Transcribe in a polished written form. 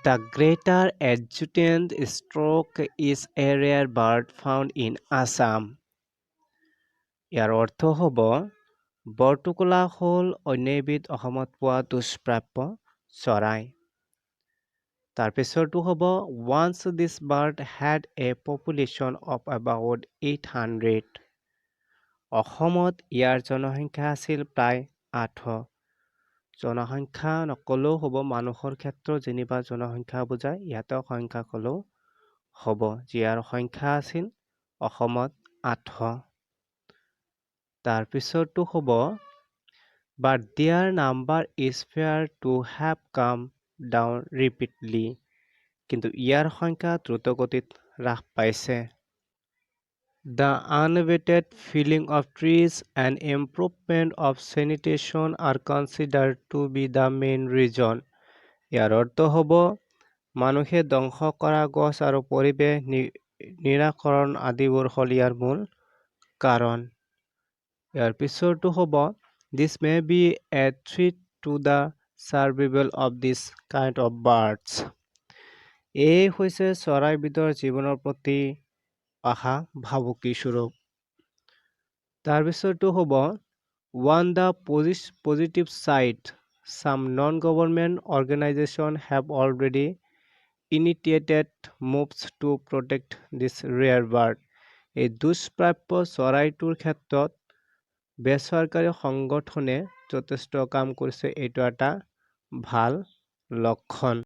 The greater adjutant stork is a rare bird found in Assam. ইয়াৰ অৰ্থ হ'ব বৰটোকোলা হ'ল অন্য এবিধ অসমত পোৱা দুষ্প্ৰাপ্য চৰাই। তাৰ পিছৰটো হ'ব once this bird had a population of about 800. অসমত ইয়াৰ জনসংখ্যা আছিল প্ৰায় 800। জনসংখ্যা নকলেও হ'ব, মানুহৰ ক্ষেত্ৰত যেনিবা জনসংখ্যা বুজায়, ইয়াতে সংখ্যা ক'লেও হ'ব। যাৰ সংখ্যা আছিল অসমত 800। তাৰ পিছৰটো হ'ব but their number is fair to have come down repeatedly. কিন্তু ইয়াৰ সংখ্যা দ্ৰুতগতিত হ্ৰাস পাইছে। The unabated felling of trees and improvement of sanitation are considered to be the main reason. ইয়াৰ অৰ্থ হ'ব মানুহে ধ্বংস কৰা গছ আৰু পৰিৱেশ নিৰাকৰণ আদিবোৰ হ'ল ইয়াৰ মূল কাৰণ। ইয়াৰ পিছৰটো হ'ব this may be a threat to the survival of this kind of birds. এই হৈছে চৰাইবিধৰ জীৱনৰ প্ৰতি অহা ভাবুকি স্বৰূপ। তাৰ পিছৰটো হ'ব on the positive side, some non-government organizations have already initiated moves to protect this rare bird. এই দুষ্প্ৰাপ্য চৰাইটোৰ ক্ষেত্ৰত বেচৰকাৰী সংগঠনে যথেষ্ট কাম কৰিছে। এইটো এটা ভাল লক্ষণ।